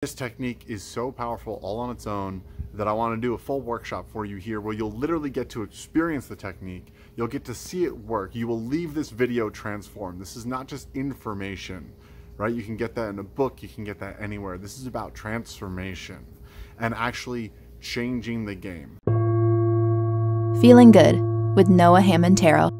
This technique is so powerful all on its own that I want to do a full workshop for you here where you'll literally get to experience the technique. You'll get to see it work. You will leave this video transformed. This is not just information, right? You can get that in a book. You can get that anywhere. This is about transformation and actually changing the game. Feeling Good with Noah Hammond-Terrell.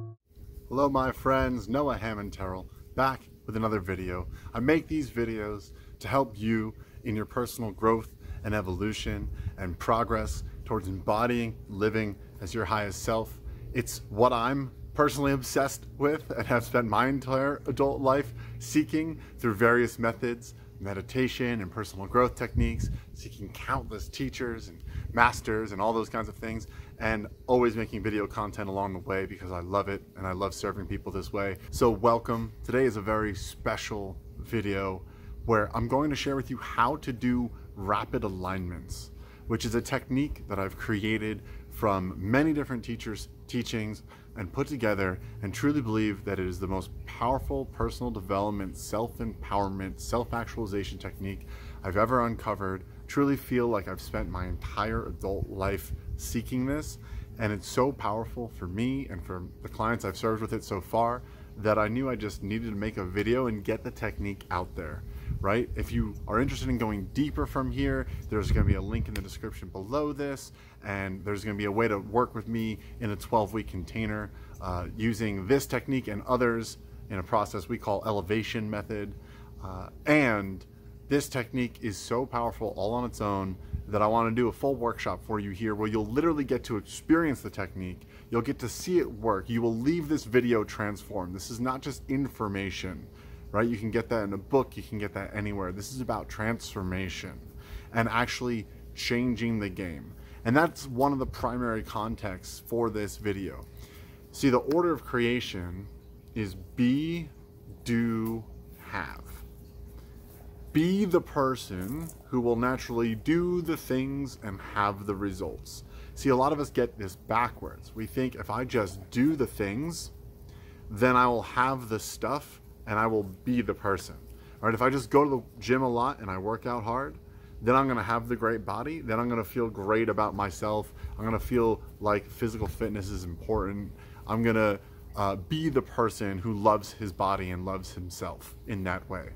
Hello, my friends. Noah Hammond-Terrell back with another video. I make these videos to help you in your personal growth and evolution and progress towards embodying living as your highest self. It's what I'm personally obsessed with and have spent my entire adult life seeking through various methods, meditation and personal growth techniques, seeking countless teachers and masters and all those kinds of things, and always making video content along the way because I love it and I love serving people this way. So welcome. Today is a very special video where I'm going to share with you how to do rapid alignments, which is a technique that I've created from many different teachers' teachings and put together, and truly believe that it is the most powerful personal development, self-empowerment, self-actualization technique I've ever uncovered. Truly feel like I've spent my entire adult life seeking this, and it's so powerful for me and for the clients I've served with it so far that I knew I just needed to make a video and get the technique out there. Right? If you are interested in going deeper from here, there's going to be a link in the description below this, and there's going to be a way to work with me in a 12-week container using this technique and others in a process we call elevation method. And this technique is so powerful all on its own that I want to do a full workshop for you here where you'll literally get to experience the technique. You'll get to see it work. You will leave this video transformed. This is not just information. Right? You can get that in a book, you can get that anywhere. This is about transformation and actually changing the game. And that's one of the primary contexts for this video. See, the order of creation is be, do, have. Be the person who will naturally do the things and have the results. See, a lot of us get this backwards. We think if I just do the things, then I will have the stuff and I will be the person. All right, if I just go to the gym a lot and I work out hard, then I'm gonna have the great body, then I'm gonna feel great about myself, I'm gonna feel like physical fitness is important, I'm gonna be the person who loves his body and loves himself in that way,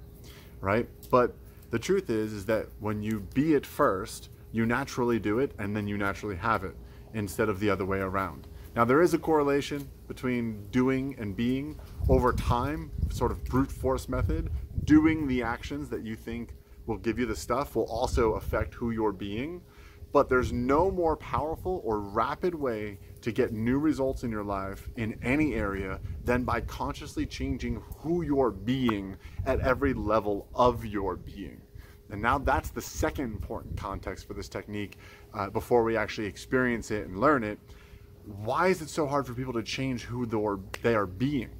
right? But the truth is that when you be it first, you naturally do it and then you naturally have it instead of the other way around. Now, there is a correlation between doing and being over time, sort of brute force method. Doing the actions that you think will give you the stuff will also affect who you're being, but there's no more powerful or rapid way to get new results in your life in any area than by consciously changing who you're being at every level of your being. And now that's the second important context for this technique before we actually experience it and learn it. Why is it so hard for people to change who they are being?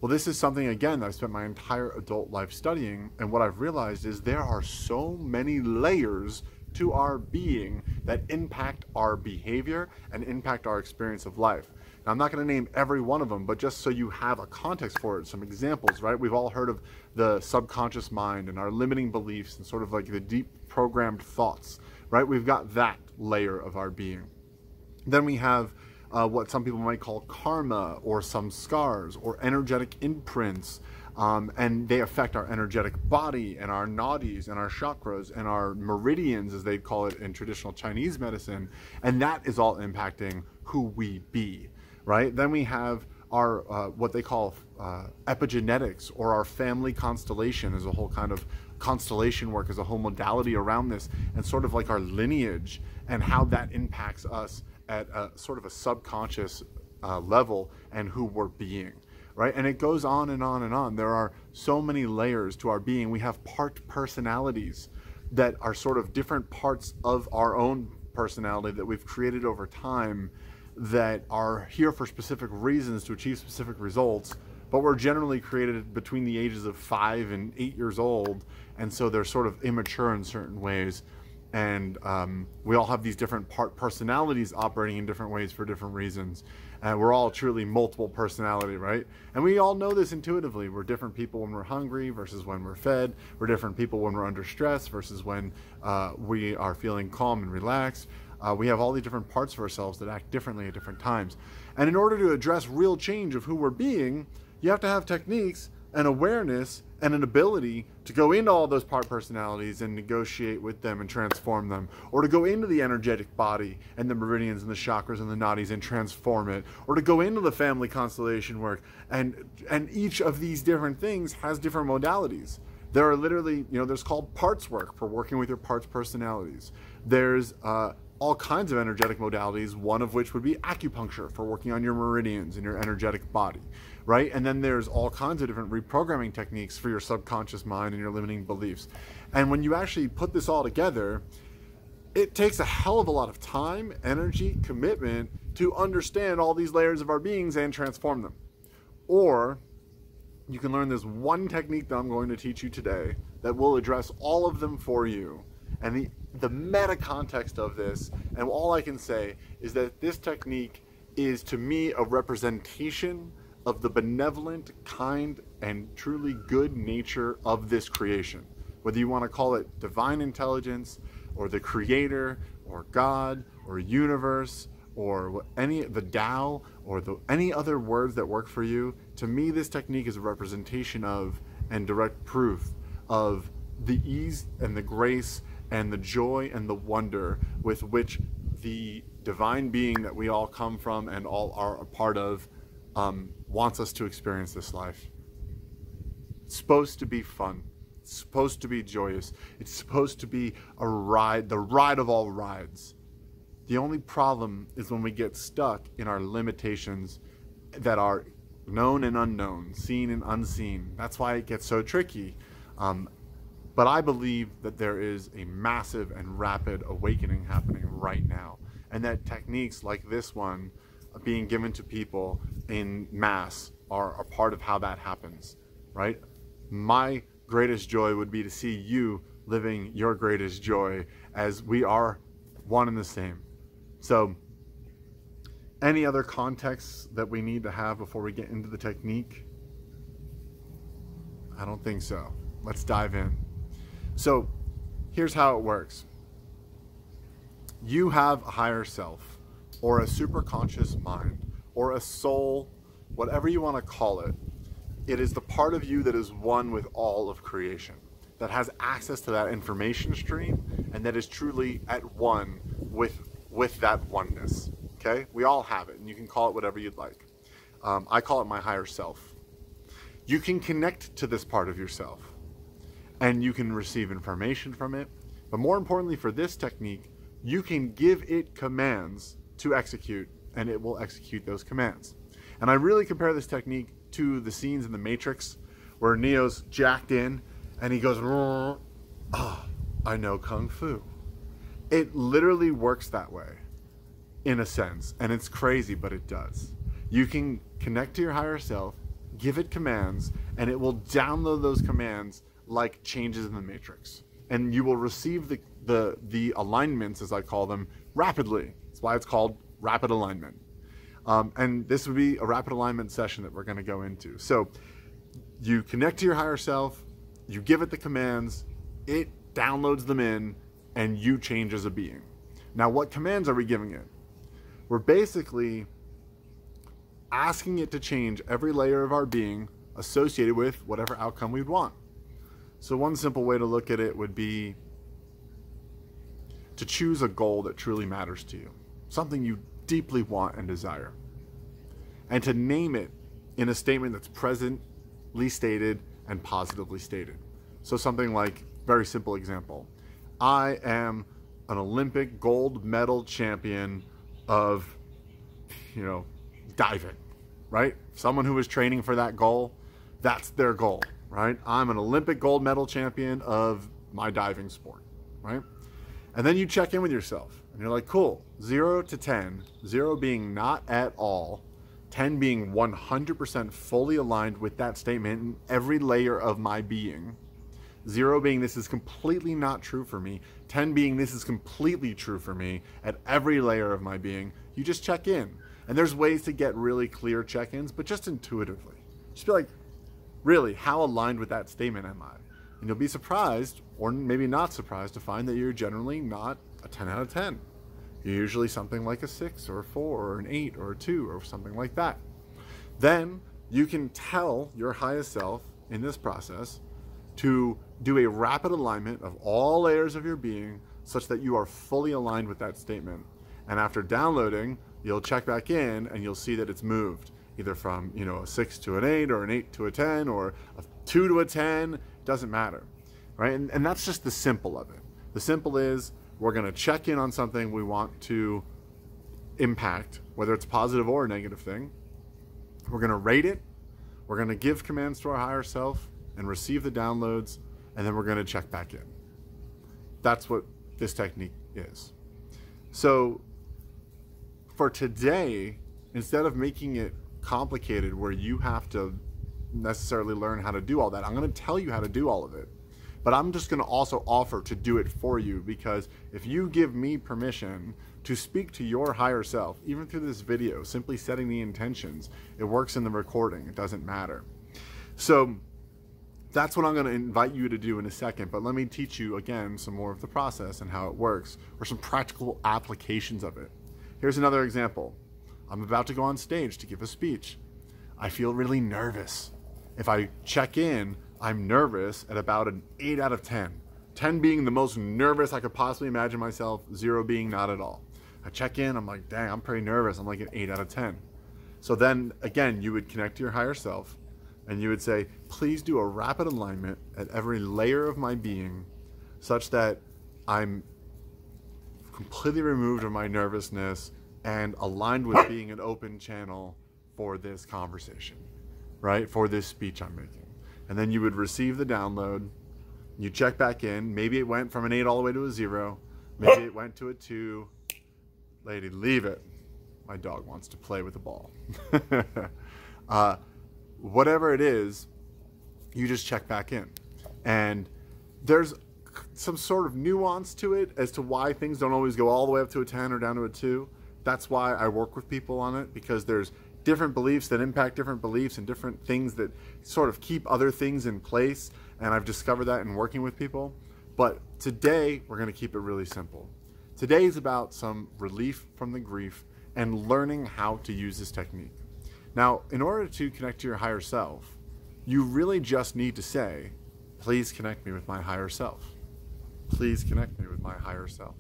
Well, this is something, again, that I've spent my entire adult life studying, and what I've realized is there are so many layers to our being that impact our behavior and impact our experience of life. Now, I'm not going to name every one of them, but just so you have a context for it, some examples, right? We've all heard of the subconscious mind and our limiting beliefs and sort of like the deep programmed thoughts, right? We've got that layer of our being. Then we have what some people might call karma, or some scars or energetic imprints, and they affect our energetic body and our nadis and our chakras and our meridians, as they call it in traditional Chinese medicine, and that is all impacting who we be, right? Then we have our what they call epigenetics, or our family constellation as a whole kind of constellation work, as a whole modality around this, and sort of like our lineage and how that impacts us at a sort of a subconscious level and who we're being, right? And it goes on and on and on. There are so many layers to our being. We have part personalities that are sort of different parts of our own personality that we've created over time that are here for specific reasons to achieve specific results, but were generally created between the ages of 5 and 8 years old, and so they're sort of immature in certain ways. And we all have these different part personalities operating in different ways for different reasons. And we're all truly multiple personality, right? And we all know this intuitively. We're different people when we're hungry versus when we're fed. We're different people when we're under stress versus when we are feeling calm and relaxed. We have all these different parts of ourselves that act differently at different times. And in order to address real change of who we're being, you have to have techniques and awareness and an ability to go into all those part personalities and negotiate with them and transform them, or to go into the energetic body and the meridians and the chakras and the nadis and transform it, or to go into the family constellation work. And each of these different things has different modalities. There are literally, there's called parts work for working with your parts personalities. There's all kinds of energetic modalities, one of which would be acupuncture for working on your meridians in your energetic body, right? And then there's all kinds of different reprogramming techniques for your subconscious mind and your limiting beliefs. And when you actually put this all together, it takes a hell of a lot of time, energy, commitment to understand all these layers of our beings and transform them. Or you can learn this one technique that I'm going to teach you today that will address all of them for you. And the meta context of this, and all I can say is that this technique is, to me, a representation of the benevolent, kind, and truly good nature of this creation. Whether you want to call it divine intelligence, or the creator, or God, or universe, or the Tao, or any other words that work for you, to me this technique is a representation of and direct proof of the ease and the grace and the joy and the wonder with which the divine being that we all come from and all are a part of wants us to experience this life. It's supposed to be fun. It's supposed to be joyous. It's supposed to be a ride, the ride of all rides. The only problem is when we get stuck in our limitations that are known and unknown, seen and unseen. That's why it gets so tricky. But I believe that there is a massive and rapid awakening happening right now, and that techniques like this one being given to people in mass are a part of how that happens, right? My greatest joy would be to see you living your greatest joy, as we are one and the same. So, any other contexts that we need to have before we get into the technique? I don't think so. Let's dive in. So here's how it works. You have a higher self, or a superconscious mind, or a soul, whatever you want to call it. It is the part of you that is one with all of creation, that has access to that information stream, and that is truly at one with that oneness. Okay? We all have it, and you can call it whatever you'd like. I call it my higher self. You can connect to this part of yourself, and you can receive information from it. But more importantly for this technique, you can give it commands to execute, and it will execute those commands. And I really compare this technique to the scenes in The Matrix where Neo's jacked in and he goes, "Oh, I know Kung Fu." It literally works that way in a sense, and it's crazy, but it does. You can connect to your higher self, give it commands, and it will download those commands like changes in the Matrix, and you will receive the alignments, as I call them, rapidly. That's why it's called rapid alignment. And this would be a rapid alignment session that we're going to go into. So you connect to your higher self, you give it the commands, it downloads them in, and you change as a being. Now, what commands are we giving it? We're basically asking it to change every layer of our being associated with whatever outcome we'd want. So one simple way to look at it would be to choose a goal that truly matters to you, something you deeply want and desire, and to name it in a statement that's presently stated and positively stated. So something like, very simple example, I am an Olympic gold medal champion of, diving, right? Someone who is training for that goal, that's their goal, right? I'm an Olympic gold medal champion of my diving sport, right? And then you check in with yourself and you're like, cool, 0 to 10, 0 being not at all, 10 being 100% fully aligned with that statement in every layer of my being, 0 being this is completely not true for me, 10 being this is completely true for me at every layer of my being. You just check in. And there's ways to get really clear check-ins, but just intuitively. Just be like, really, how aligned with that statement am I? And you'll be surprised, or maybe not surprised, to find that you're generally not a 10 out of 10. You're usually something like a 6 or a 4 or an 8 or a 2 or something like that. Then you can tell your highest self in this process to do a rapid alignment of all layers of your being such that you are fully aligned with that statement. And after downloading, you'll check back in and you'll see that it's moved either from, a 6 to an 8 or an 8 to a 10 or a 2 to a 10, doesn't matter, right? And that's just the simple of it. The simple is we're going to check in on something we want to impact, whether it's a positive or a negative thing. We're going to rate it. We're going to give commands to our higher self and receive the downloads, and then we're going to check back in. That's what this technique is. So for today, instead of making it complicated where you have to necessarily learn how to do all that, I'm going to tell you how to do all of it. But I'm just going to also offer to do it for you, because if you give me permission to speak to your higher self, even through this video, simply setting the intentions, it works in the recording. It doesn't matter. So that's what I'm going to invite you to do in a second. But let me teach you again some more of the process and how it works, or some practical applications of it. Here's another example. I'm about to go on stage to give a speech. I feel really nervous. If I check in, I'm nervous at about an 8 out of 10. 10 being the most nervous I could possibly imagine myself, 0 being not at all. I check in, I'm like, dang, I'm pretty nervous. I'm like an 8 out of 10. So then again, you would connect to your higher self and you would say, please do a rapid alignment at every layer of my being such that I'm completely removed from my nervousness and aligned with being an open channel for this conversation, right? For this speech I'm making. And then you would receive the download. You check back in. Maybe it went from an 8 all the way to a 0. Maybe it went to a 2. Lady, leave it. My dog wants to play with the ball. Whatever it is, you just check back in. And there's some sort of nuance to it as to why things don't always go all the way up to a 10 or down to a 2. That's why I work with people on it, because there's different beliefs that impact different beliefs and different things that sort of keep other things in place. And I've discovered that in working with people. But today, we're going to keep it really simple. Today is about some relief from the grief and learning how to use this technique. Now, in order to connect to your higher self, you really just need to say, please connect me with my higher self. Please connect me with my higher self.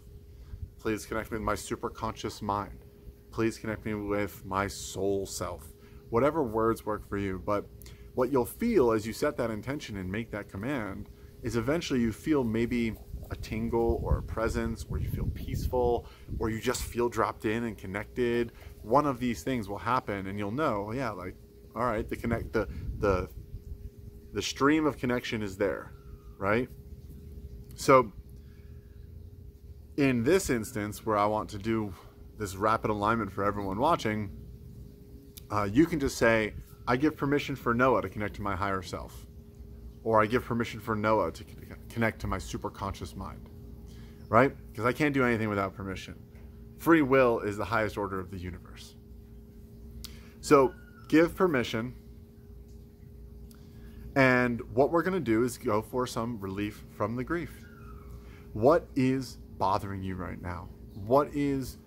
Please connect me with my superconscious mind. Please connect me with my soul self. Whatever words work for you. But what you'll feel as you set that intention and make that command is eventually you feel maybe a tingle or a presence, or you feel peaceful, or you just feel dropped in and connected. One of these things will happen and you'll know, yeah, like, all right, the stream of connection is there, right? So in this instance where I want to do this rapid alignment for everyone watching, you can just say, I give permission for Noah to connect to my higher self. Or I give permission for Noah to connect to my superconscious mind, right? Because I can't do anything without permission. Free will is the highest order of the universe. So give permission. And what we're going to do is go for some relief from the grief. What is bothering you right now? What is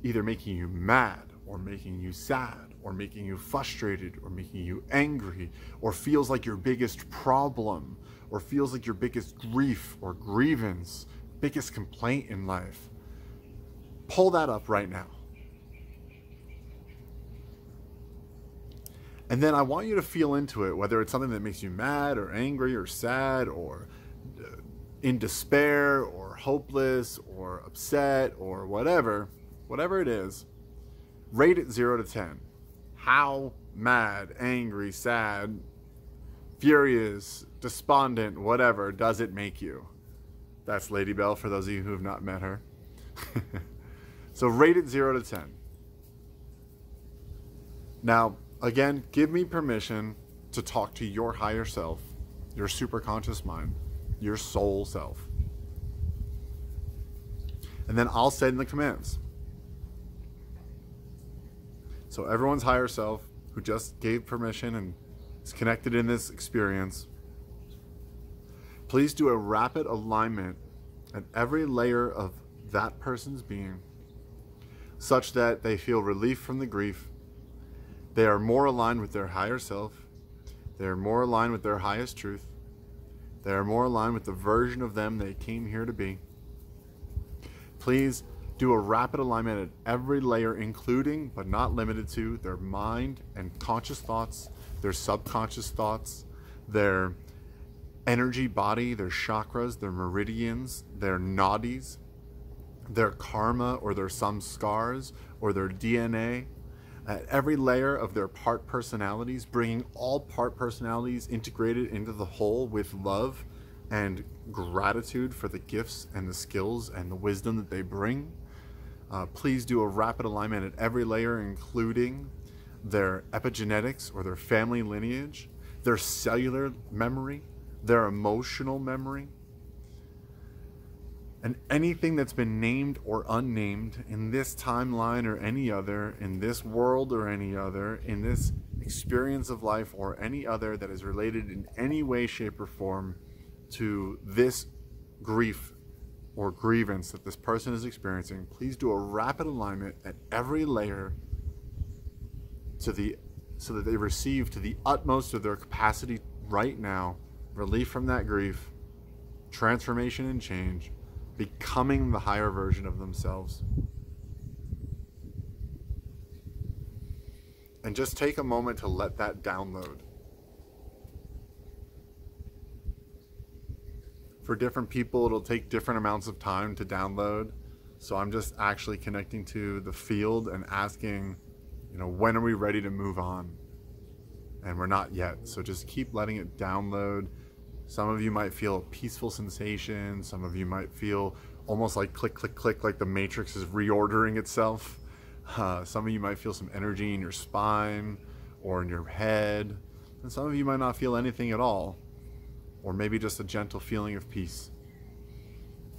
either making you mad or making you sad or making you frustrated or making you angry, or feels like your biggest problem, or feels like your biggest grief or grievance, biggest complaint in life? Pull that up right now. And then I want you to feel into it, whether it's something that makes you mad or angry or sad or in despair or hopeless or upset or whatever it is. Rate it 0 to 10. How mad, angry, sad, furious, despondent, whatever does it make you? That's Lady Bell for those of you who have not met her. So rate it 0 to 10. Now, again, give me permission to talk to your higher self, your superconscious mind, your soul self. And then I'll send the commands. So everyone's higher self who just gave permission and is connected in this experience, please do a rapid alignment at every layer of that person's being, such that they feel relief from the grief. They are more aligned with their higher self. They are more aligned with their highest truth. They are more aligned with the version of them they came here to be. Please do a rapid alignment at every layer, including but not limited to their mind and conscious thoughts, their subconscious thoughts, their energy body, their chakras, their meridians, their nadis, their karma or their samskars or their DNA, at every layer of their part personalities, bringing all part personalities integrated into the whole with love and gratitude for the gifts and the skills and the wisdom that they bring. Please do a rapid alignment at every layer, including their epigenetics or their family lineage, their cellular memory, their emotional memory, and anything that's been named or unnamed in this timeline or any other, in this world or any other, in this experience of life or any other that is related in any way, shape, or form to this grief or grievance that this person is experiencing. Please do a rapid alignment at every layer so that they receive to the utmost of their capacity right now relief from that grief, transformation and change, becoming the higher version of themselves. And just take a moment to let that download. For different people, it'll take different amounts of time to download. So I'm just actually connecting to the field and asking, when are we ready to move on? And we're not yet. So just keep letting it download. Some of you might feel a peaceful sensation. Some of you might feel almost like click, click, click, like the matrix is reordering itself. Some of you might feel some energy in your spine or in your head. And some of you might not feel anything at all. Or maybe just a gentle feeling of peace.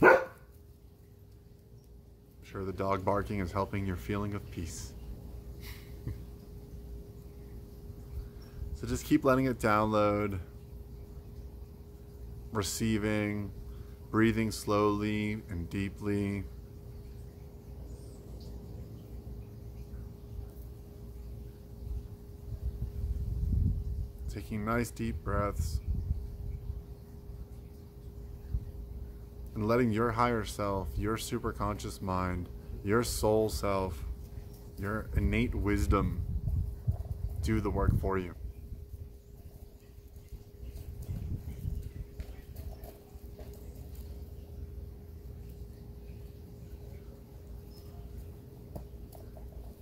I'm sure the dog barking is helping your feeling of peace. So just keep letting it download. Receiving, breathing slowly and deeply. Taking nice deep breaths. And letting your higher self, your superconscious mind, your soul self, your innate wisdom do the work for you.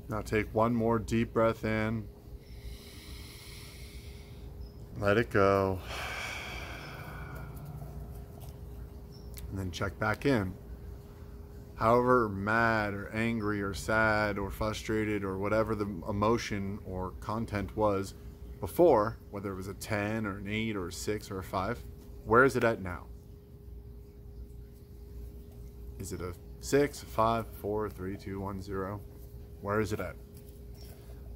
Now take one more deep breath in. Let it go. And then check back in. However mad or angry or sad or frustrated or whatever the emotion or content was before, whether it was a 10 or an 8 or a 6 or a 5, where is it at now? Is it a 6, 5, 4, 3, 2, 1, 0? Where is it at?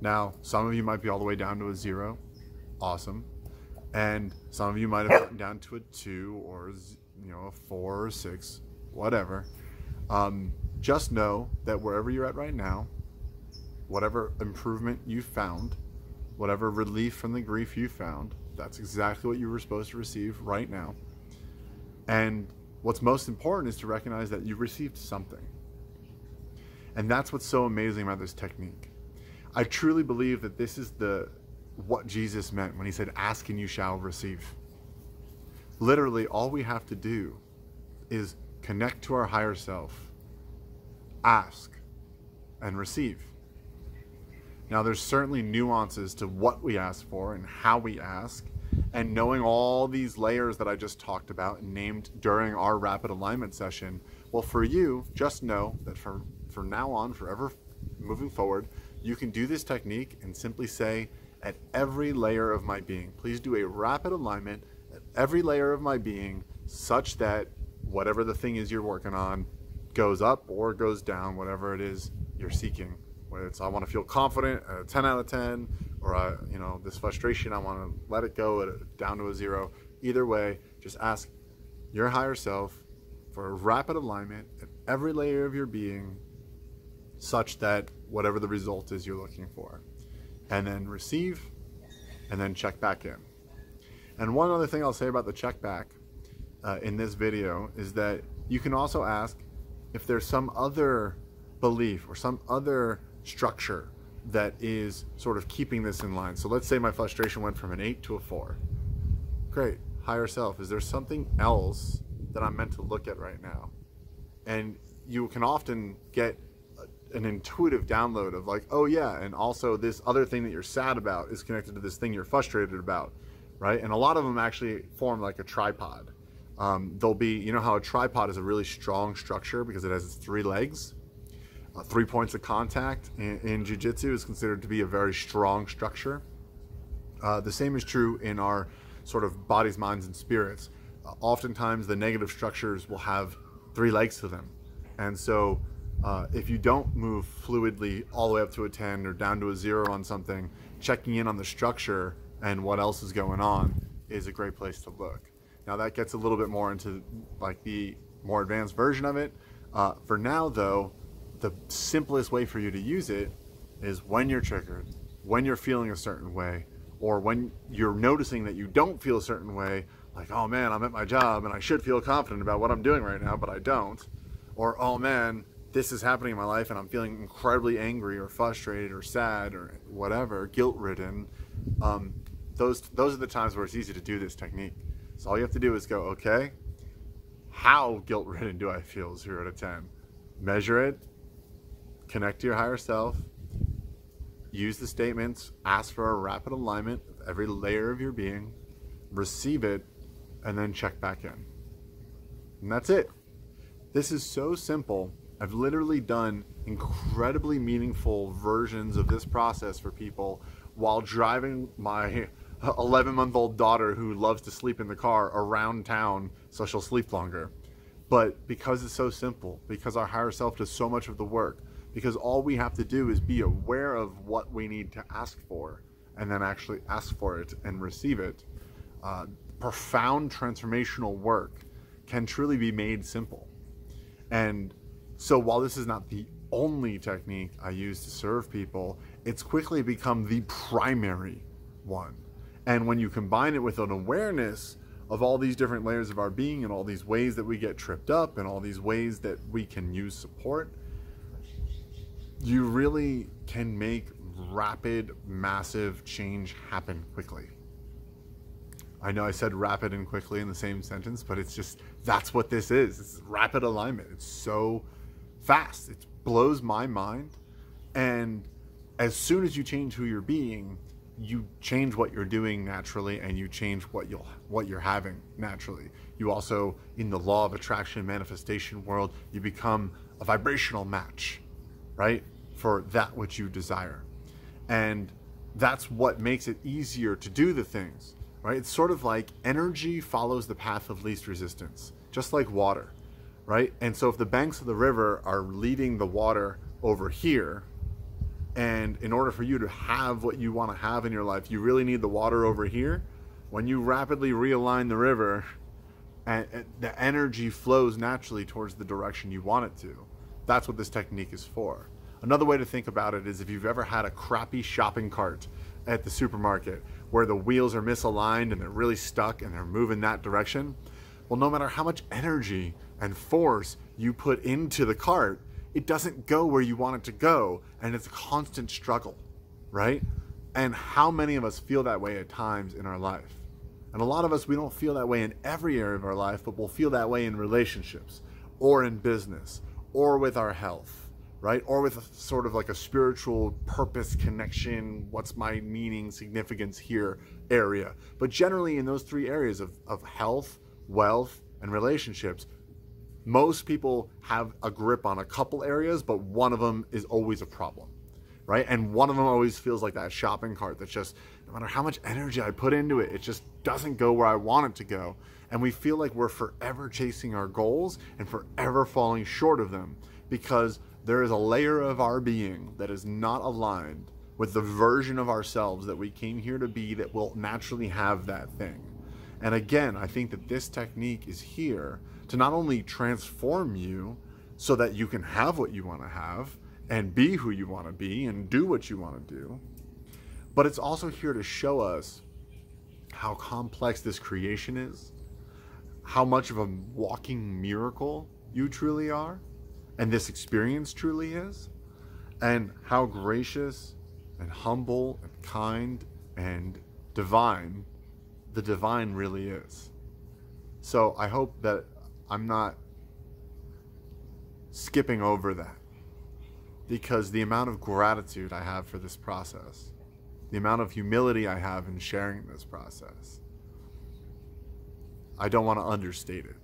Now, some of you might be all the way down to a 0. Awesome. And some of you might have gotten down to a 2 or a 4 or 6, whatever. Just know that wherever you're at right now, whatever improvement you found, whatever relief from the grief you found, that's exactly what you were supposed to receive right now. And what's most important is to recognize that you received something. And that's what's so amazing about this technique. I truly believe that this is what Jesus meant when he said, ask and you shall receive. Literally, all we have to do is connect to our higher self, ask, and receive. Now, there's certainly nuances to what we ask for and how we ask, and knowing all these layers that I just talked about and named during our rapid alignment session. Well, for you, just know that from now on, forever moving forward, you can do this technique and simply say, at every layer of my being, please do a rapid alignment at every layer of my being, such that whatever the thing is you're working on goes up or goes down, whatever it is you're seeking, Whether it's I want to feel confident at a 10 out of 10, or this frustration, I want to let it go down to a 0. Either way, just ask your higher self for a rapid alignment at every layer of your being, such that whatever the result is you're looking for, and then receive, and then check back in. And one other thing I'll say about the check back in this video is that you can also ask if there's some other belief or some other structure that is sort of keeping this in line. So let's say my frustration went from an 8 to a 4. Great, higher self, is there something else that I'm meant to look at right now? And you can often get an intuitive download of like, oh yeah, and also this other thing that you're sad about is connected to this thing you're frustrated about, right? And a lot of them actually form like a tripod. They'll be, you know how a tripod is a really strong structure because it has its 3 legs. 3 points of contact in jiu-jitsu is considered to be a very strong structure. The same is true in our sort of bodies, minds, and spirits. Oftentimes the negative structures will have 3 legs to them. And so if you don't move fluidly all the way up to a 10 or down to a 0 on something, checking in on the structure and what else is going on is a great place to look. Now that gets a little bit more into like the more advanced version of it. For now though, the simplest way for you to use it is when you're triggered, when you're feeling a certain way, or when you're noticing that you don't feel a certain way, like, oh man, I'm at my job and I should feel confident about what I'm doing right now, but I don't. Or, oh man, this is happening in my life and I'm feeling incredibly angry or frustrated or sad or whatever, guilt-ridden. Those are the times where it's easy to do this technique. So all you have to do is go, okay, how guilt-ridden do I feel 0 to 10? Measure it, connect to your higher self, use the statements, ask for a rapid alignment of every layer of your being, receive it, and then check back in. And that's it. This is so simple. I've literally done incredibly meaningful versions of this process for people while driving my 11-month-old daughter who loves to sleep in the car around town so she'll sleep longer. But because it's so simple, because our higher self does so much of the work, because all we have to do is be aware of what we need to ask for and then actually ask for it and receive it, profound transformational work can truly be made simple. And so while this is not the only technique I use to serve people, it's quickly become the primary one. And when you combine it with an awareness of all these different layers of our being and all these ways that we get tripped up and all these ways that we can use support, you really can make rapid, massive change happen quickly. I know I said rapid and quickly in the same sentence, but it's just, that's what this is. It's rapid alignment. It's so fast. It blows my mind. And as soon as you change who you're being, you change what you're doing naturally, and you change what you're having naturally. You also, in the law of attraction manifestation world, you become a vibrational match, right, for that which you desire. And that's what makes it easier to do the things, right? It's sort of like energy follows the path of least resistance, just like water, right? And so if the banks of the river are leading the water over here, and in order for you to have what you want to have in your life, you really need the water over here. When you rapidly realign the river, and the energy flows naturally towards the direction you want it to. That's what this technique is for. Another way to think about it is if you've ever had a crappy shopping cart at the supermarket where the wheels are misaligned and they're really stuck and they're moving that direction. Well, no matter how much energy and force you put into the cart, it doesn't go where you want it to go, and it's a constant struggle, right? And how many of us feel that way at times in our life? And a lot of us, we don't feel that way in every area of our life, but we'll feel that way in relationships, or in business, or with our health, right? Or with a, sort of like a spiritual purpose, connection, what's my meaning, significance here area. But generally in those 3 areas of health, wealth, and relationships, most people have a grip on a couple areas, but one of them is always a problem, right? And one of them always feels like that shopping cart that's just, no matter how much energy I put into it, it just doesn't go where I want it to go. And we feel like we're forever chasing our goals and forever falling short of them because there is a layer of our being that is not aligned with the version of ourselves that we came here to be that will naturally have that thing. And again, I think that this technique is here to not only transform you so that you can have what you want to have and be who you want to be and do what you want to do, but it's also here to show us how complex this creation is, how much of a walking miracle you truly are, and this experience truly is, and how gracious and humble and kind and divine the divine really is. So I hope that I'm not skipping over that, because the amount of gratitude I have for this process, the amount of humility I have in sharing this process, I don't want to understate it.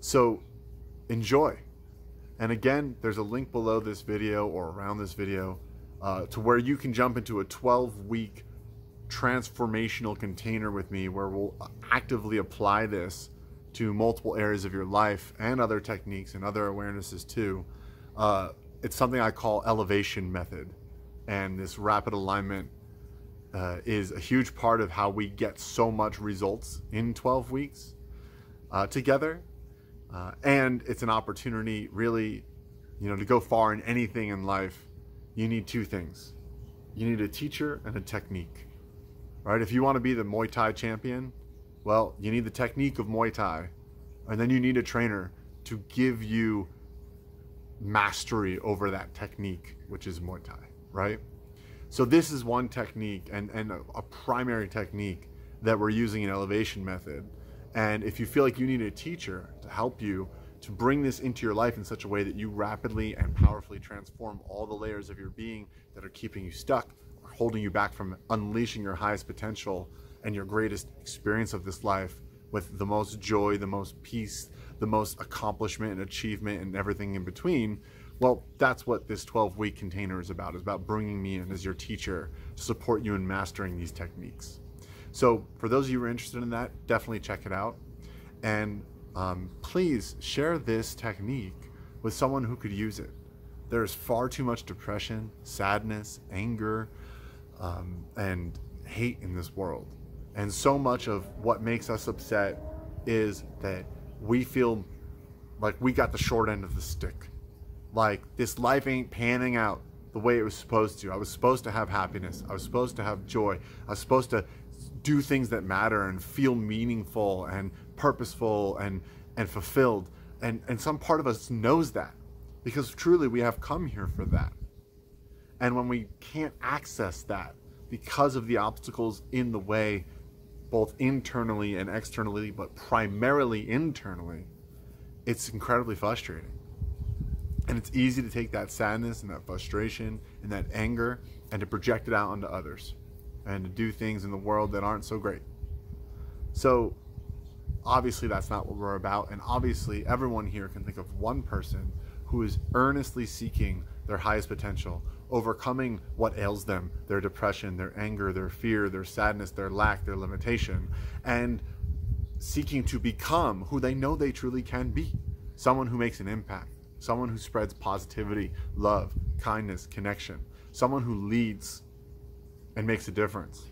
So enjoy. And again, there's a link below this video or around this video to where you can jump into a 12-week transformational container with me, where we'll actively apply this to multiple areas of your life and other techniques and other awarenesses too. It's something I call elevation method. And this rapid alignment is a huge part of how we get so much results in 12 weeks together. And it's an opportunity really, to go far in anything in life. You need two things. You need a teacher and a technique, right? If you want to be the Muay Thai champion, well, you need the technique of Muay Thai, and then you need a trainer to give you mastery over that technique, which is Muay Thai, right? So this is one technique and a primary technique that we're using in elevation method. And if you feel like you need a teacher to help you to bring this into your life in such a way that you rapidly and powerfully transform all the layers of your being that are keeping you stuck or holding you back from unleashing your highest potential and your greatest experience of this life with the most joy, the most peace, the most accomplishment and achievement and everything in between, well, that's what this 12-week container is about bringing me in as your teacher to support you in mastering these techniques. So for those of you who are interested in that, definitely check it out. And please share this technique with someone who could use it. There's far too much depression, sadness, anger, and hate in this world. And so much of what makes us upset is that we feel like we got the short end of the stick. Like this life ain't panning out the way it was supposed to. I was supposed to have happiness. I was supposed to have joy. I was supposed to do things that matter and feel meaningful and purposeful and fulfilled. And some part of us knows that, because truly we have come here for that. And when we can't access that because of the obstacles in the way, both internally and externally, but primarily internally, it's incredibly frustrating. And it's easy to take that sadness and that frustration and that anger and to project it out onto others and to do things in the world that aren't so great. So obviously that's not what we're about. And obviously everyone here can think of one person who is earnestly seeking their highest potential, overcoming what ails them, their depression, their anger, their fear, their sadness, their lack, their limitation, and seeking to become who they know they truly can be. Someone who makes an impact. Someone who spreads positivity, love, kindness, connection. Someone who leads and makes a difference.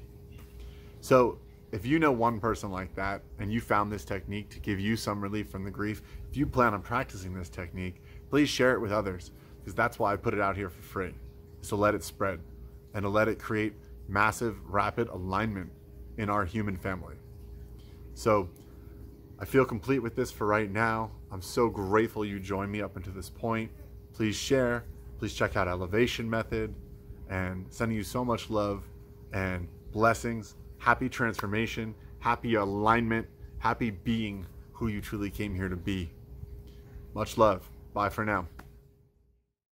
So if you know one person like that and you found this technique to give you some relief from the grief, if you plan on practicing this technique, please share it with others, because that's why I put it out here for free. So let it spread and to let it create massive, rapid alignment in our human family. So I feel complete with this for right now. I'm so grateful you joined me up until this point. Please share, please check out Elevation Method, and sending you so much love and blessings. Happy transformation, happy alignment, happy being who you truly came here to be. Much love. Bye for now.